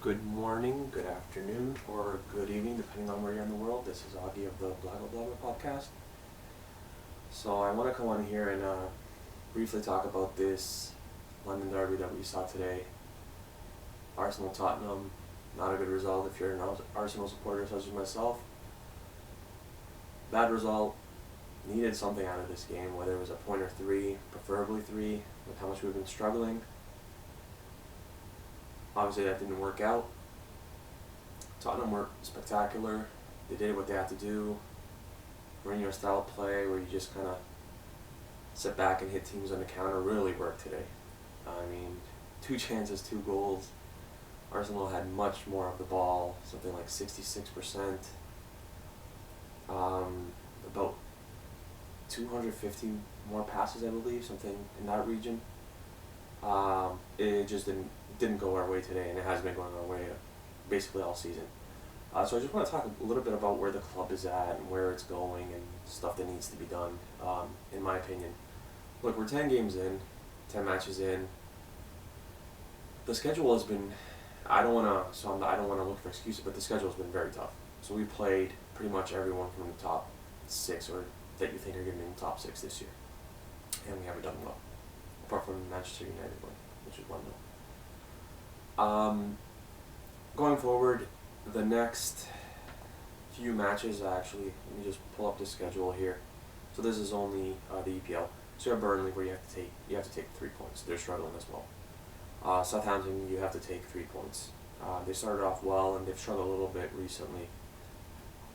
Good morning, good afternoon, or good evening, depending on where you're in the world. This is Augie of the Blago Blabber Podcast. So I want to come on here and briefly talk about this London derby that we saw today. Arsenal-Tottenham, not a good result if you're an Arsenal supporter such as myself. Bad result, needed something out of this game, whether it was a point or three, preferably three, with how much we've been struggling. Obviously that didn't work out. Tottenham were spectacular. They did what they had to do. Mourinho style play where you just kind of sit back and hit teams on the counter really worked today. I mean, 2 chances, 2 goals. Arsenal had much more of the ball, something like 66%. About 250 more passes, I believe, something in that region. It just didn't go our way today, and it has been going our way basically all season. So I just want to talk a little bit about where the club is at and where it's going and stuff that needs to be done, in my opinion. Look, we're 10 games in, 10 matches in. The schedule has been, I don't want to look for excuses, but the schedule has been very tough. So we played pretty much everyone from the top 6 or that you think are going to be in the top 6 this year. And we haven't done well. Apart from Manchester United one, which is 1-0. Going forward, the next few matches let me just pull up the schedule here. So this is only the EPL. So you have Burnley where you have to take 3 points. They're struggling as well. Southampton, you have to take 3 points. They started off well and they've struggled a little bit recently.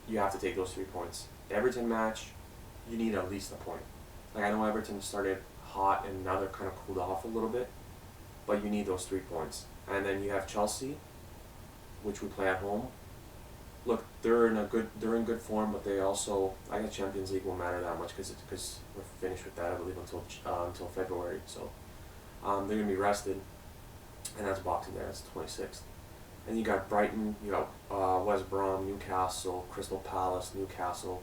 You have to take those 3 points. The Everton match, you need at least a point. Like I know Everton started hot and now they're kind of cooled off a little bit, but you need those 3 points. And then you have Chelsea, which we play at home. Look, they're in good form, but they also, I guess Champions League won't matter that much because we're finished with that, I believe, until February. So they're gonna be rested, and that's Boxing Day. That's the 26th. And you got Brighton, you got West Brom, Newcastle, Crystal Palace, Newcastle,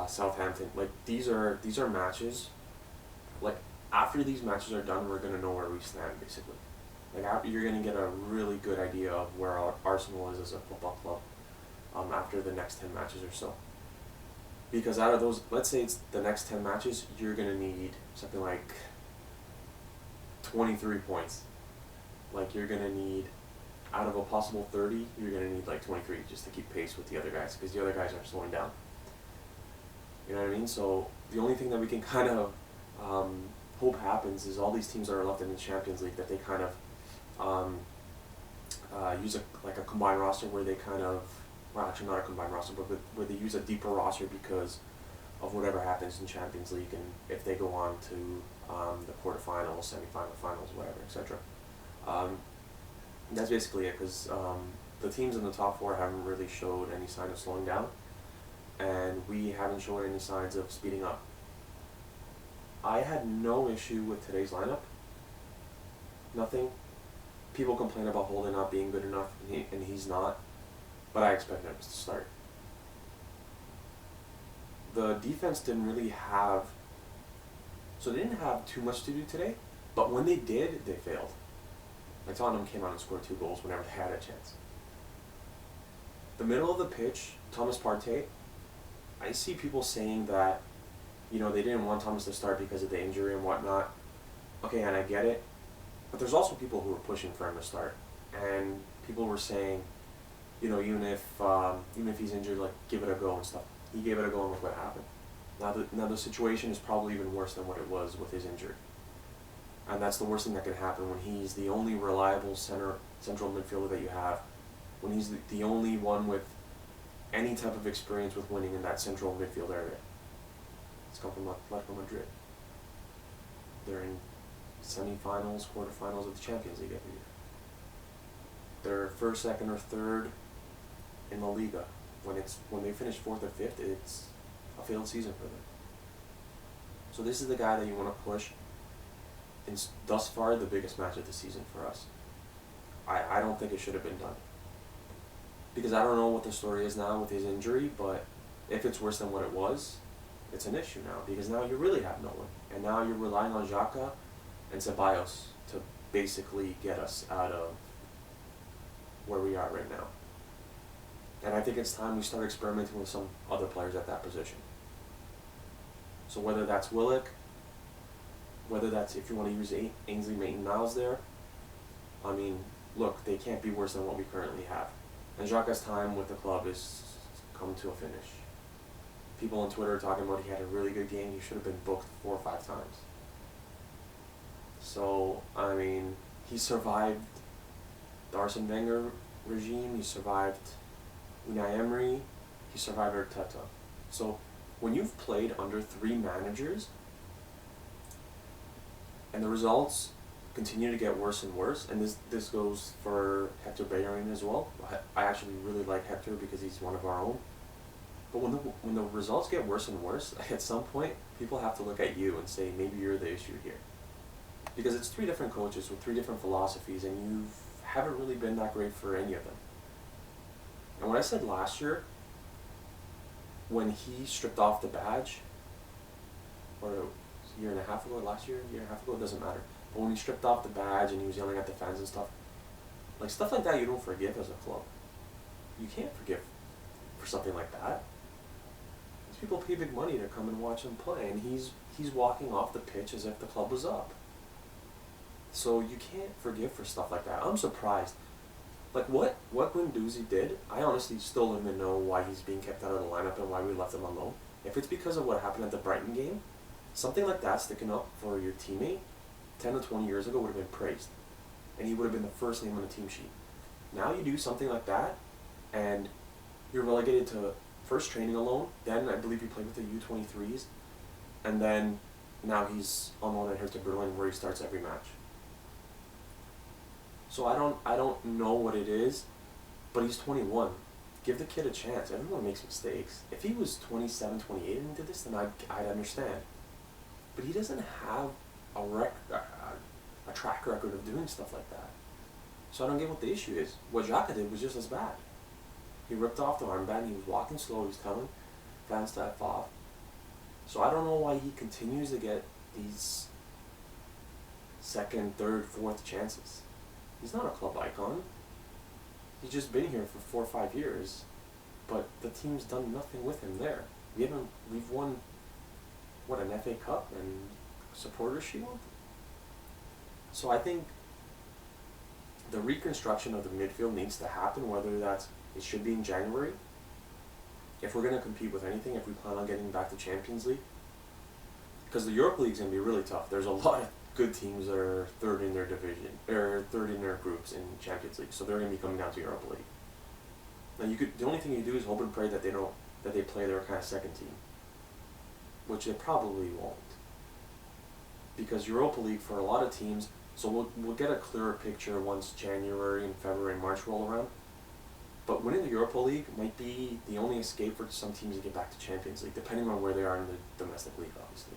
Southampton. Like these are matches. Like after these matches are done, we're gonna know where we stand basically. Like you're gonna get a really good idea of where Arsenal is as a football club after the next 10 matches or so. Because out of those, let's say it's the next 10 matches, you're gonna need something like 23 points. Like you're gonna need, out of a possible 30, you're gonna need like 23 just to keep pace with the other guys because the other guys are slowing down. You know what I mean? So the only thing that we can kind of hope happens is all these teams that are left in the Champions League that they kind of use a combined roster where they kind of, well actually not a combined roster, but where they use a deeper roster because of whatever happens in Champions League and if they go on to the quarterfinals, semifinal, finals, whatever, etc. That's basically it because the teams in the top 4 haven't really showed any sign of slowing down and we haven't shown any signs of speeding up. I had no issue with today's lineup. Nothing. People complain about Holden not being good enough, and he's not. But I expected him to start. The defense didn't really have... So they didn't have too much to do today, but when they did, they failed. Like Tottenham came out and scored 2 goals whenever they had a chance. The middle of the pitch, Thomas Partey, I see people saying that they didn't want Thomas to start because of the injury and whatnot. Okay, and I get it. But there's also people who were pushing for him to start. And people were saying, even if he's injured, like, give it a go and stuff. He gave it a go and look what happened. Now the situation is probably even worse than what it was with his injury. And that's the worst thing that can happen when he's the only reliable central midfielder that you have. When he's the only one with any type of experience with winning in that central midfield area. It's come from Atletico Madrid. They're in semi-finals, quarterfinals of the Champions League every year. They're first, second, or third in La Liga. When they finish 4th or 5th, it's a failed season for them. So this is the guy that you want to push in thus far the biggest match of the season for us. I don't think it should have been done. Because I don't know what the story is now with his injury, but if it's worse than what it was, it's an issue now because now you really have no one. And now you're relying on Xhaka and Ceballos to basically get us out of where we are right now. And I think it's time we start experimenting with some other players at that position. So whether that's Willick, whether that's if you want to use Ainsley Maitland-Niles there, I mean, look, they can't be worse than what we currently have. And Xhaka's time with the club is come to a finish. People on Twitter are talking about he had a really good game. He should have been booked 4 or 5 times. So, I mean, he survived the Arsene Wenger regime. He survived Unai Emery. He survived Arteta. So, when you've played under 3 managers and the results continue to get worse and worse, and this goes for Hector Bellerin as well. I actually really like Hector because he's one of our own. But when the results get worse and worse, at some point, people have to look at you and say, maybe you're the issue here. Because it's 3 different coaches with 3 different philosophies, and you haven't really been that great for any of them. And what I said last year, when he stripped off the badge, or a year and a half ago, it doesn't matter. But when he stripped off the badge and he was yelling at the fans and stuff like that you don't forgive as a club. You can't forgive for something like that. These people pay big money to come and watch him play, and he's walking off the pitch as if the club was up. So you can't forgive for stuff like that. I'm surprised. Like what Guendouzi did, I honestly still don't even know why he's being kept out of the lineup and why we left him alone. If it's because of what happened at the Brighton game, something like that sticking up for your teammate 10 to 20 years ago would have been praised. And he would have been the first name on the team sheet. Now you do something like that, and you're relegated to first training alone, then I believe he played with the U23s, and then now he's on loan at Hertha Berlin where he starts every match. So I don't know what it is, but he's 21. Give the kid a chance. Everyone makes mistakes. If he was 27, 28 and did this, then I'd understand. But he doesn't have a track record of doing stuff like that. So I don't get what the issue is. What Xhaka did was just as bad. He ripped off the armband, he was walking slow, he was telling fans to F off. So I don't know why he continues to get these 2nd, 3rd, 4th chances. He's not a club icon. He's just been here for 4 or 5 years, but the team's done nothing with him there. We've won, an FA Cup and Supporters' Shield? So I think the reconstruction of the midfield needs to happen, whether it should be in January. If we're going to compete with anything, if we plan on getting back to Champions League. Because the Europa League's going to be really tough. There's a lot of good teams that are 3rd in their division, or 3rd in their groups in Champions League. So they're going to be coming down to Europa League. Now the only thing you do is hope and pray that they play their kind of 2nd team. Which they probably won't. Because Europa League for a lot of teams, so we'll get a clearer picture once January and February and March roll around. But winning the Europa League might be the only escape for some teams to get back to Champions League, depending on where they are in the domestic league, obviously.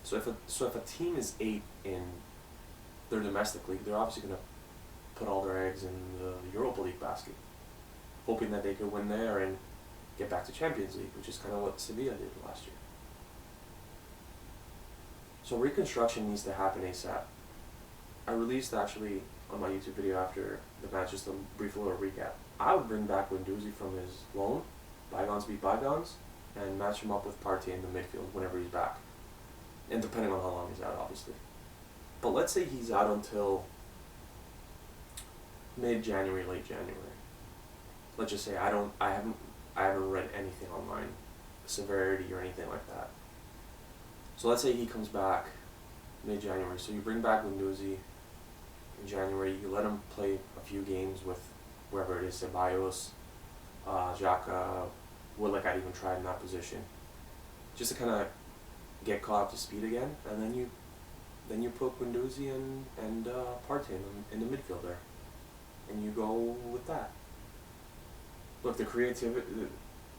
So if a team is 8 in their domestic league, they're obviously going to put all their eggs in the Europa League basket, hoping that they could win there and get back to Champions League, which is kind of what Sevilla did last year. So reconstruction needs to happen ASAP. I released actually on my YouTube video after the match just a brief little recap. I would bring back Guendouzi from his loan, bygones be bygones, and match him up with Partey in the midfield whenever he's back. And depending on how long he's out, obviously. But let's say he's out until mid-January, late January. Let's just say I haven't read anything online, severity or anything like that. So let's say he comes back mid-January. So you bring back Guendouzi in January. You let him play a few games with whoever it is, Ceballos, Xhaka, Willick. I'd even tried in that position, just to kind of get caught up to speed again. And then you put Guendouzi and Partey in the midfield there, and you go with that. Look, the creativity.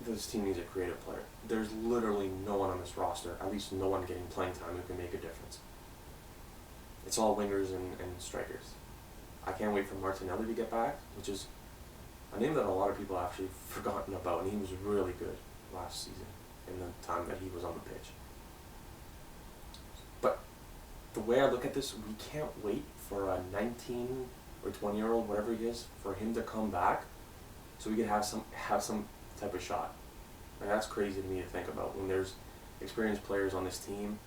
This team needs a creative player. There's literally no one on this roster, at least no one getting playing time, who can make a difference. It's all wingers and strikers. I can't wait for Martinelli to get back, which is a name that a lot of people have actually forgotten about, and he was really good last season in the time that he was on the pitch. But the way I look at this, we can't wait for a 19 or 20-year-old, whatever he is, for him to come back so we could have some type of shot. Like, that's crazy to me to think about when there's experienced players on this team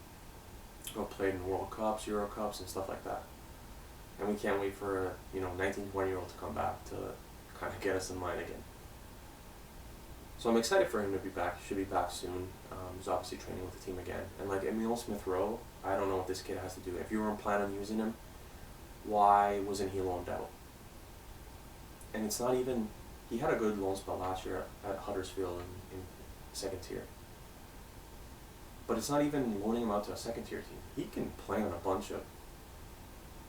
who have played in World Cups, Euro Cups, and stuff like that. And we can't wait for a 19, 20-year-old to come back to kind of get us in line again. So I'm excited for him to be back. He should be back soon. He's obviously training with the team again. And like Emile Smith-Rowe, I don't know what this kid has to do. If you weren't planning on using him, why wasn't he loaned out? And it's not even... He had a good loan spell last year at Huddersfield in second tier. But it's not even loaning him out to a second tier team. He can play on a bunch of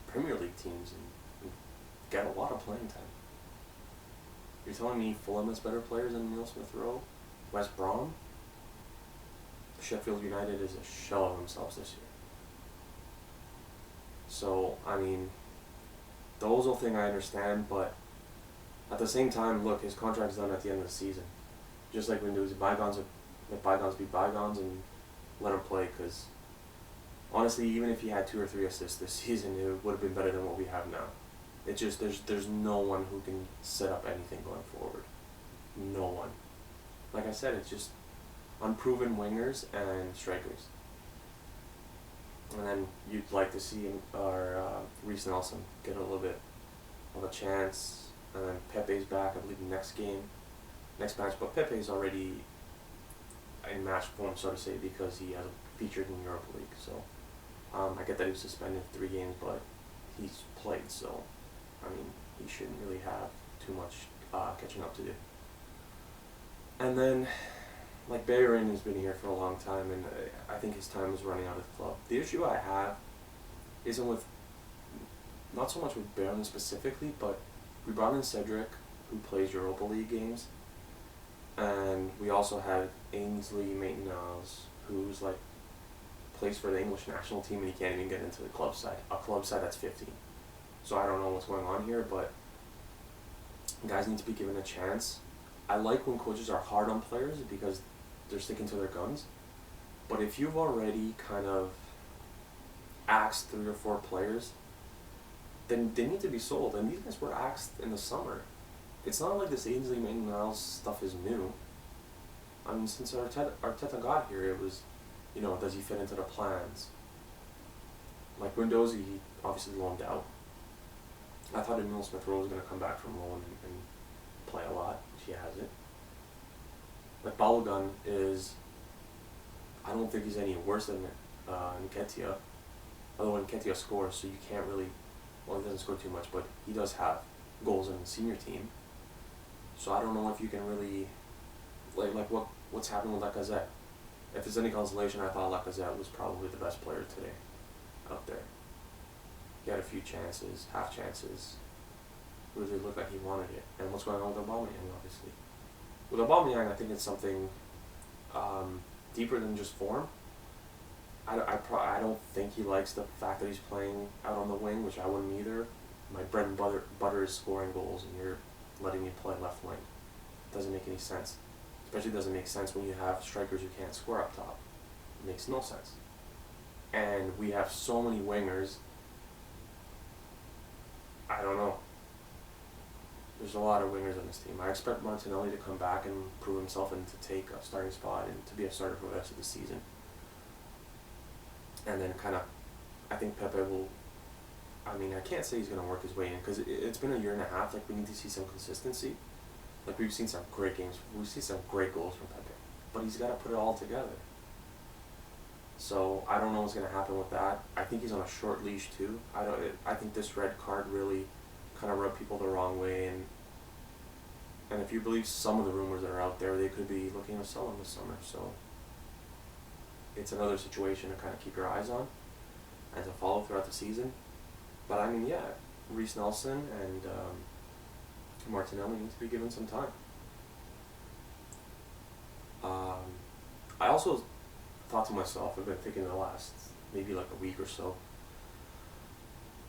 Premier League teams and get a lot of playing time. You're telling me Fulham has better players than Emile Smith-Rowe? West Brom? Sheffield United is a shell of themselves this year. So, I mean, the Ozil thing I understand, but at the same time, look, his contract's done at the end of the season. Just like when there was bygones, let bygones be bygones and let him play, because honestly, even if he had 2 or 3 assists this season, it would have been better than what we have now. It just, there's no one who can set up anything going forward. No one. Like I said, it's just unproven wingers and strikers. And then you'd like to see Reece Nelson get a little bit of a chance. And then Pepe's back, I believe, next match. But Pepe's already in match form, so to say, because he has featured in the Europa League. So I get that he was suspended 3 games, but he's played. So I mean, he shouldn't really have too much catching up to do. And then, like, Bellerin has been here for a long time, and I think his time is running out of the club. The issue I have isn't with, not so much with Bellerin specifically, but we brought in Cedric, who plays Europa League games, and we also had Ainsley Maitland-Niles, who's like plays for the English national team, and he can't even get into the club side. A club side that's 15. So I don't know what's going on here, but guys need to be given a chance. I like when coaches are hard on players because they're sticking to their guns. But if you've already kind of axed 3 or 4 players, then they need to be sold. And these guys were axed in the summer. It's not like this Ainsley Maitland-Niles stuff is new. I mean, since Arteta got here, it was, does he fit into the plans? Like Guendouzi, he obviously loaned out. I thought Emile Smith-Rowe was going to come back from loan and play a lot. He hasn't. Like Balogun is, I don't think he's any worse than Nketiah. Although Nketiah scores, so you can't really, well, he doesn't score too much, but he does have goals in the senior team. So I don't know if you can really, like what's happening with Lacazette. If there's any consolation, I thought Lacazette was probably the best player today out there. He had a few chances, half chances. It really looked like he wanted it. And what's going on with Aubameyang, obviously. With Aubameyang, I think it's something deeper than just form. I don't think he likes the fact that he's playing out on the wing, which I wouldn't either. My bread and butter is scoring goals, and you're letting me play left wing. Doesn't make any sense. Especially doesn't make sense when you have strikers who can't score up top. It makes no sense. And we have so many wingers. I don't know. There's a lot of wingers on this team. I expect Martinelli to come back and prove himself and to take a starting spot and to be a starter for the rest of the season. And then I think Pepe will, I can't say he's going to work his way in because it's been a year and a half. Like, we need to see some consistency. Like, we've seen some great games. We've seen some great goals from Pepe. But he's got to put it all together. So I don't know what's going to happen with that. I think he's on a short leash too. I think this red card really kind of rubbed people the wrong way, and if you believe some of the rumors that are out there, they could be looking to sell him this summer. So it's another situation to kind of keep your eyes on and to follow throughout the season. But Reece Nelson and Martinelli need to be given some time. I also thought to myself, I've been thinking the last maybe like a week or so,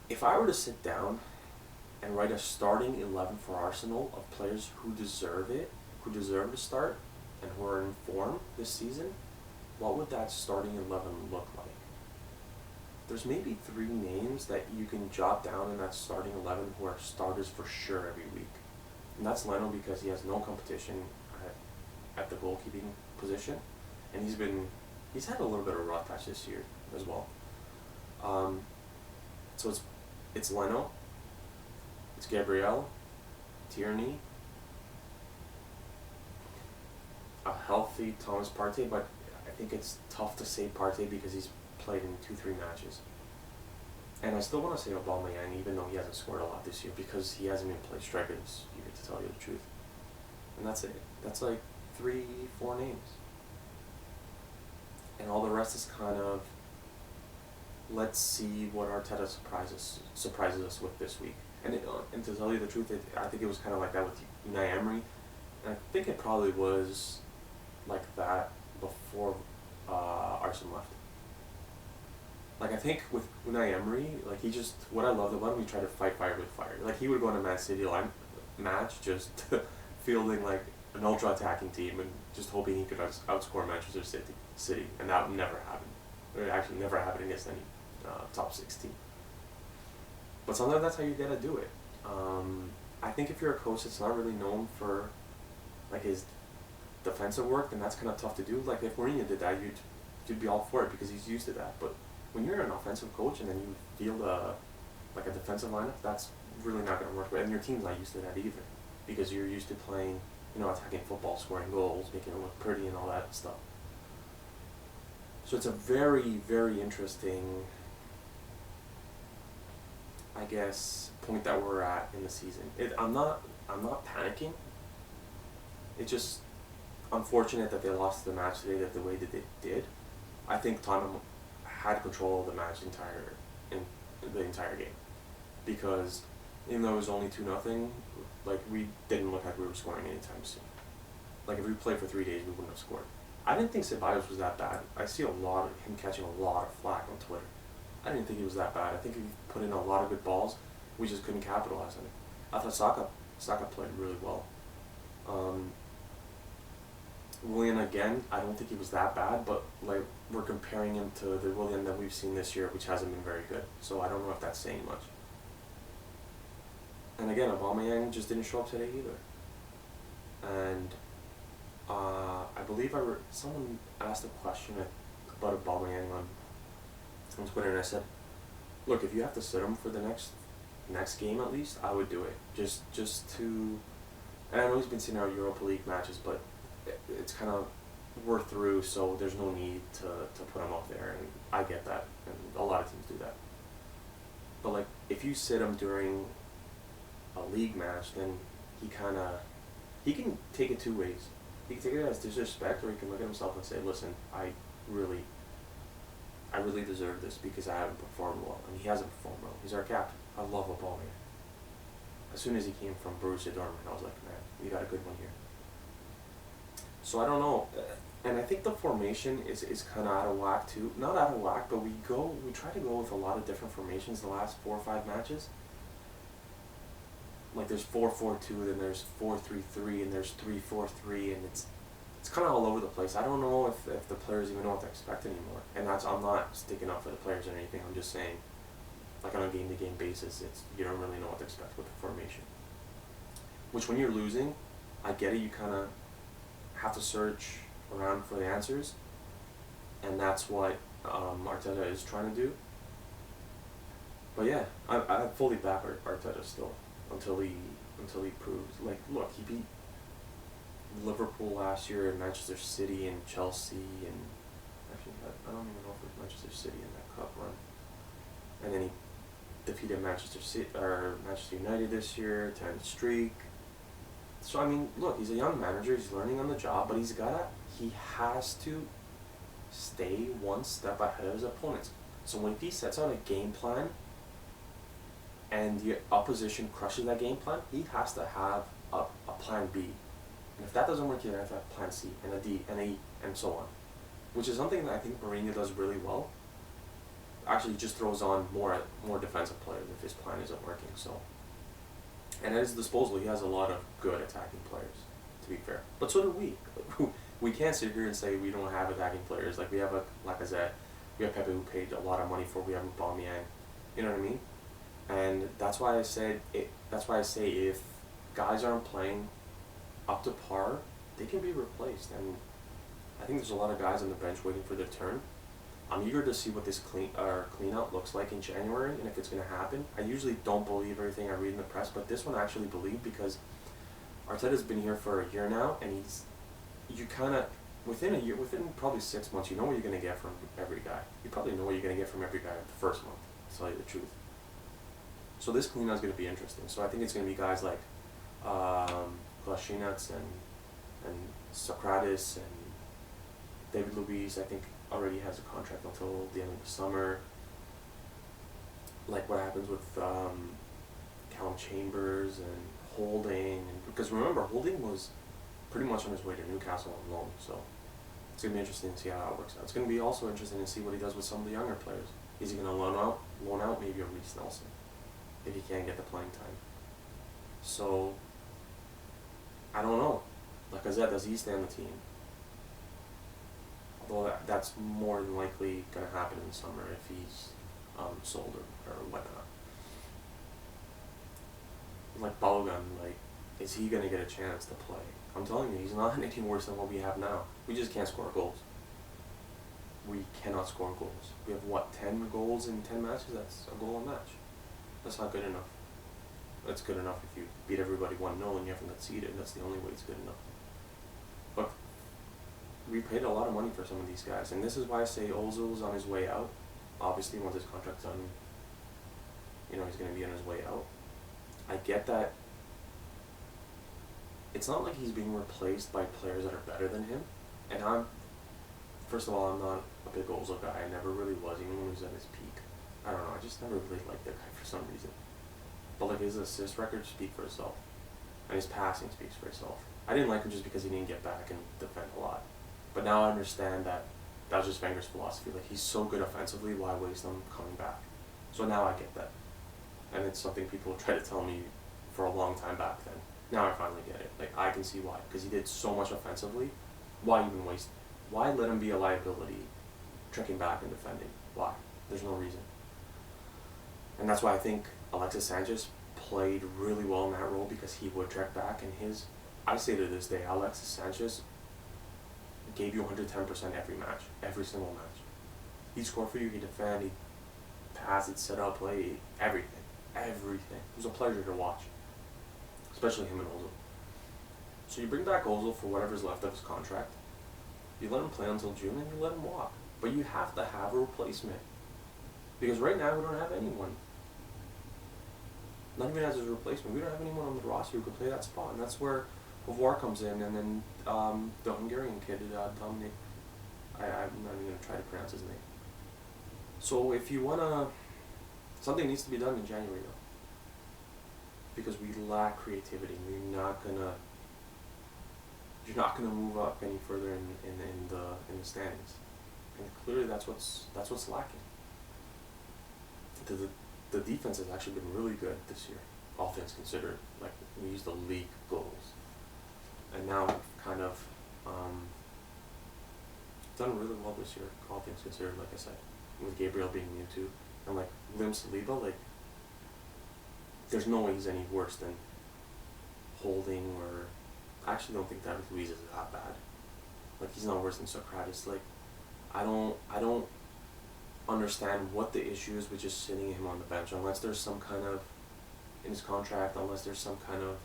if I were to sit down and write a starting 11 for Arsenal of players who deserve it, who deserve to start, and who are in form this season, what would that starting 11 look like? there's maybe 3 names that you can jot down in that starting 11 who are starters for sure every week. And that's Leno because he has no competition at the goalkeeping position. And he's had a little bit of a rough patch this year as well. So it's Leno, it's Gabriel, Tierney, a healthy Thomas Partey, but I think it's tough to say Partey because he's played in 2-3 matches. And I still want to say Aubameyang, even though he hasn't scored a lot this year, because he hasn't even played striker this year, to tell you the truth. And that's it. That's like 3-4 names. And all the rest is kind of, let's see what Arteta surprises us with this week. And to tell you the truth, I think it was kind of like that with Unai Emery. And I think it probably was like that before Arsene left. Like, I think with Unai Emery, like, what I loved about him, he tried to fight fire with fire. Like, he would go on a Man City match just fielding, like, an ultra-attacking team and just hoping he could outscore Manchester City. And that would never happen. It actually never happened against any top 6 team. But sometimes that's how you gotta do it. I think if you're a coach that's not really known for, like, his defensive work, then that's kind of tough to do. Like, if Mourinho did that, you'd be all for it because he's used to that. But when you're an offensive coach and then you field a defensive lineup, that's really not going to work. And your team's not used to that either because you're used to playing, attacking football, scoring goals, making it look pretty and all that stuff. So it's a very, very interesting, I guess, point that we're at in the season. I'm not panicking. It's just unfortunate that they lost the match today the way that they did. I think Tottenham had control of the match the entire game, because even though it was only 2-0, like, we didn't look like we were scoring anytime soon. Like, if we played for 3 days, we wouldn't have scored. I didn't think Ceballos was that bad. I see him catching a lot of flack on Twitter. I didn't think he was that bad. I think he put in a lot of good balls. We just couldn't capitalize on it. I thought Saka played really well. Willian, again, I don't think he was that bad, but, like, we're comparing him to the Willian that we've seen this year, which hasn't been very good. So I don't know if that's saying much. And again, Aubameyang just didn't show up today either. And I believe someone asked a question about Aubameyang on Twitter, and I said, look, if you have to sit him for the next game at least, I would do it. Just to, and I know he's been sitting out Europa League matches, but it's kind of, we're through, so there's no need to put him up there, and I get that, and a lot of teams do that. But, like, if you sit him during a league match, then he can take it 2 ways. He can take it as disrespect, or he can look at himself and say, listen, I really deserve this because I haven't performed well, and he hasn't performed well. He's our captain. I love Aubameyang. As soon as he came from Borussia Dortmund, I was like, man, we got a good one here. So I don't know, and I think the formation is kind of out of whack too. Not out of whack, but we try to go with a lot of different formations the last 4 or 5 matches. Like, there's 4-4-2, then there's 4-3-3, and there's 3-4-3, and it's kind of all over the place. I don't know if the players even know what to expect anymore. And I'm not sticking up for the players or anything. I'm just saying, like, on a game-to-game basis, you don't really know what to expect with the formation. Which, when you're losing, I get it. You kind of have to search around for the answers, and that's what Arteta is trying to do. But yeah, I fully back Arteta still until he proves. Like, look, he beat Liverpool last year, and Manchester City, and Chelsea, and actually I don't even know if it was Manchester City in that cup run. And then he defeated Manchester United this year, 10th streak. So, I mean, look, he's a young manager, he's learning on the job, but he has to stay one step ahead of his opponents. So when he sets out a game plan and the opposition crushes that game plan, he has to have a plan B. And if that doesn't work, he has to have plan C and a D and a E and so on. Which is something that I think Mourinho does really well. Actually, he just throws on more defensive players if his plan isn't working. So, and at his disposal, he has a lot of good attacking players, to be fair. But so do we. We can't sit here and say we don't have attacking players. Like, we have a Lacazette, We have Pepe, who paid a lot of money for. We have Aubameyang. You know what I mean? And that's why I said it. That's why I say if guys aren't playing up to par, they can be replaced. And I think there's a lot of guys on the bench waiting for their turn. I'm eager to see what this clean out looks like in January and if it's going to happen. I usually don't believe everything I read in the press, but this one I actually believe because Arteta's been here for a year now, and you kind of, within probably 6 months, you know what you're going to get from every guy. You probably know what you're going to get from every guy the first month, to tell you the truth. So this clean out is going to be interesting. So I think it's going to be guys like Kolasinac and Socrates and David Luiz, I think, already has a contract until the end of the summer. Like what happens with Callum Chambers and Holding, because remember, Holding was pretty much on his way to Newcastle on loan, so it's going to be interesting to see how that works out. It's going to be also interesting to see what he does with some of the younger players. Is he going to loan out maybe a Reece Nelson if he can't get the playing time? So I don't know. Lacazette, does he stay on the team? Although that's more than likely going to happen in the summer if he's sold or whatnot. Like Balogun, is he going to get a chance to play? I'm telling you, he's not anything worse than what we have now. We just can't score goals. We cannot score goals. We have, 10 goals in 10 matches? That's a goal a match. That's not good enough. That's good enough if you beat everybody 1-0 and you haven't conceded. That's the only way it's good enough. But we paid a lot of money for some of these guys, and this is why I say Ozil's on his way out. Obviously, once his contract's done, he's going to be on his way out. I get that. It's not like he's being replaced by players that are better than him. And first of all, I'm not a big Ozil guy. I never really was, even when he was at his peak. I don't know, I just never really liked that guy for some reason. But his assist records speak for itself. And his passing speaks for itself. I didn't like him just because he didn't get back and defend a lot. But now I understand that was just Wenger's philosophy. He's so good offensively, why waste him coming back? So now I get that. And it's something people tried to tell me for a long time back then. Now I finally get it. I can see why. Because he did so much offensively. Why even waste? Why let him be a liability trekking back and defending? Why? There's no reason. And that's why I think Alexis Sanchez played really well in that role, because he would trek back. And I say to this day, Alexis Sanchez gave you 110% every match. Every single match. He'd score for you, he'd defend, he'd pass, he'd set up, play, everything. Everything. It was a pleasure to watch. Especially him and Ozil. So you bring back Ozil for whatever's left of his contract. You let him play until June and you let him walk. But you have to have a replacement. Because right now we don't have anyone. Not even as his replacement. We don't have anyone on the roster who could play that spot. And that's where Pavard comes in, and then the Hungarian kid, Dominic. I'm not even going to try to pronounce his name. So if you want to... Something needs to be done in January, though. Because we lack creativity. You're not gonna move up any further in the standings, and clearly that's what's lacking. The defense has actually been really good this year, all things considered. We used the league goals, and now we've kind of done really well this year, all things considered. Like I said, with Gabriel being new too, and Lim Saliba, there's no way he's any worse than Holding, or I actually don't think David Luiz is that bad. He's not worse than Socrates. I don't understand what the issue is with just sitting him on the bench, unless there's some kind of, in his contract, unless there's some kind of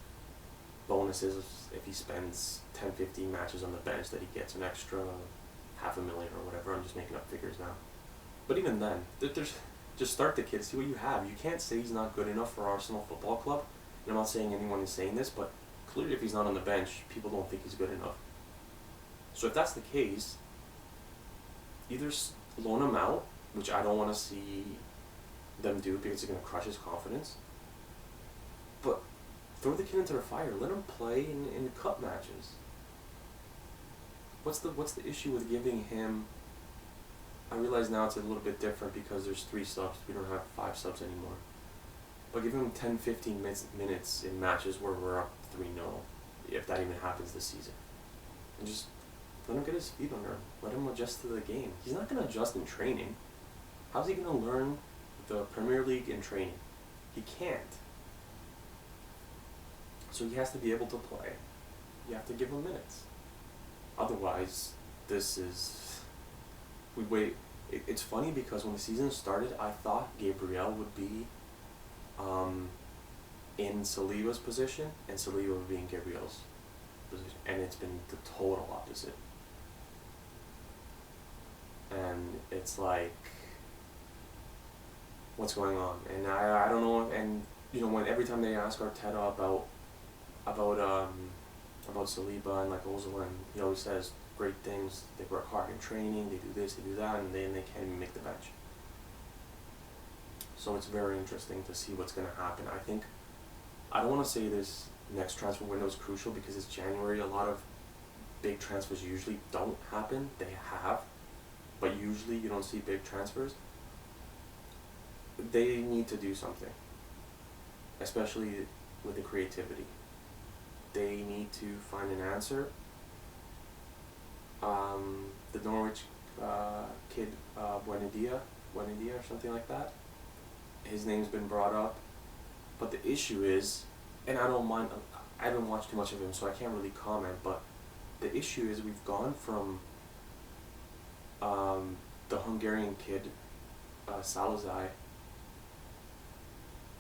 bonuses if he spends 10-15 matches on the bench, that he gets an extra $500,000 or whatever. I'm just making up figures now. But even then, just start the kid, see what you have. You can't say he's not good enough for Arsenal Football Club. And I'm not saying anyone is saying this, but clearly if he's not on the bench, people don't think he's good enough. So if that's the case, either loan him out, which I don't want to see them do because it's going to crush his confidence, but throw the kid into the fire. Let him play in cup matches. What's the issue with giving him... I realize now it's a little bit different because there's 3 subs. We don't have 5 subs anymore. But give him 10-15 minutes in matches where we're up 3-0, if that even happens this season. And just let him get his feet under him. Let him adjust to the game. He's not going to adjust in training. How's he going to learn the Premier League in training? He can't. So he has to be able to play. You have to give him minutes. Otherwise, this is... It's funny because when the season started, I thought Gabriel would be in Saliba's position, and Saliba would be in Gabriel's position. And it's been the total opposite. And it's like, what's going on? And I don't know. And when every time they ask Arteta about Saliba and like Ozil, and he always says great things. They work hard in training. They do this, they do that, and they can't even make the bench. So it's very interesting to see what's going to happen. I don't want to say this next transfer window is crucial because it's January. A lot of big transfers usually don't happen. They have, but usually you don't see big transfers. They need to do something, especially with the creativity. They need to find an answer. The Norwich kid, Buendia or something like that, his name's been brought up. But the issue is, and I don't mind, I haven't watched too much of him, so I can't really comment, but the issue is we've gone from the Hungarian kid, Salazar,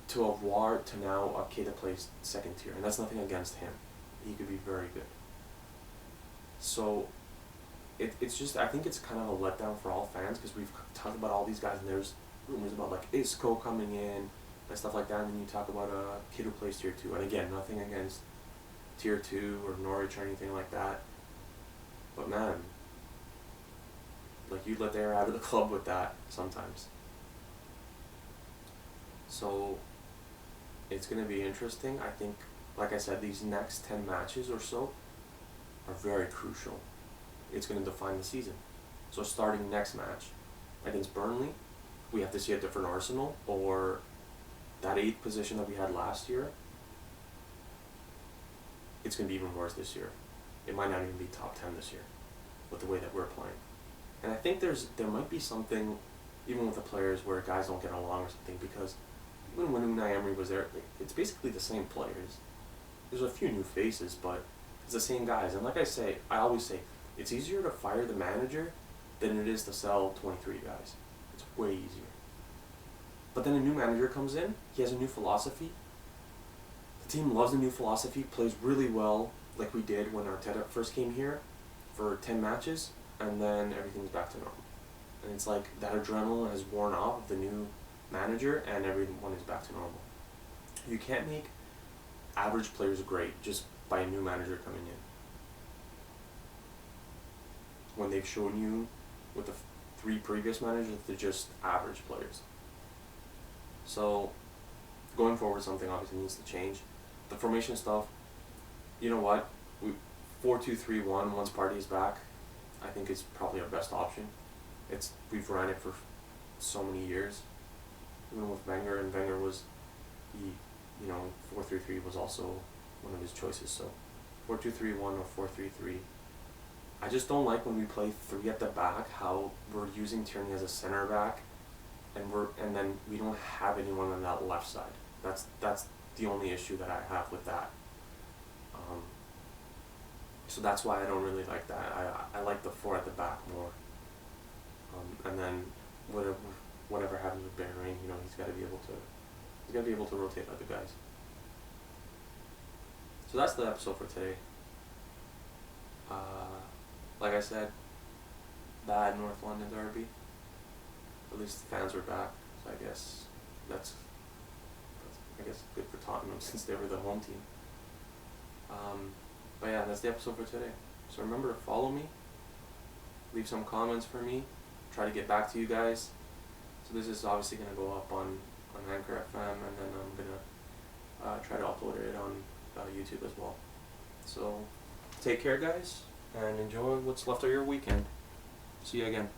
to a War to now a kid that plays second tier, and that's nothing against him. He could be very good. So it's just, I think it's kind of a letdown for all fans because we've talked about all these guys and there's rumors about like Isco coming in and stuff like that, and then you talk about a kid who plays tier 2, and again, nothing against tier 2 or Norwich or anything like that, but man, like, you'd let the air out of the club with that sometimes. So it's going to be interesting. I think, like I said, these next 10 matches or so are very crucial. It's going to define the season. So starting next match against Burnley, we have to see a different Arsenal, or that 8th position that we had last year, it's going to be even worse this year. It might not even be top 10 this year with the way that we're playing. And I think there might be something, even with the players, where guys don't get along or something, because even when Unai Emery was there, it's basically the same players. There's a few new faces, but it's the same guys. And like I always say, it's easier to fire the manager than it is to sell 23 guys. It's way easier. But then a new manager comes in, he has a new philosophy. The team loves the new philosophy, plays really well, like we did when Arteta first came here for 10 matches, and then everything's back to normal. And it's like that adrenaline has worn off of the new manager, and everyone is back to normal. You can't make average players great just by a new manager coming in, when they've shown you with the 3 previous managers that they're just average players. So going forward, something obviously needs to change. The formation stuff, you know what, 4-2-3-1 once Partey is back, I think is probably our best option. We've run it for so many years, even with Wenger, and Wenger was, 4-3-3 was also one of his choices. So 4-2-3-1 or 4-3-3. I just don't like when we play 3 at the back, how we're using Tierney as a center back, and then we don't have anyone on that left side. That's the only issue that I have with that. So that's why I don't really like that. I like the 4 at the back more. And then whatever happens with Bahrain, he's got to be able to rotate other guys. So that's the episode for today. Like I said, bad North London derby. At least the fans were back, so I guess that's good for Tottenham since they were the home team. But yeah, that's the episode for today. So remember to follow me, leave some comments for me, try to get back to you guys. So this is obviously going to go up on Anchor FM, and then I'm going to try to upload it on YouTube as well. So take care, guys, and enjoy what's left of your weekend. See you again.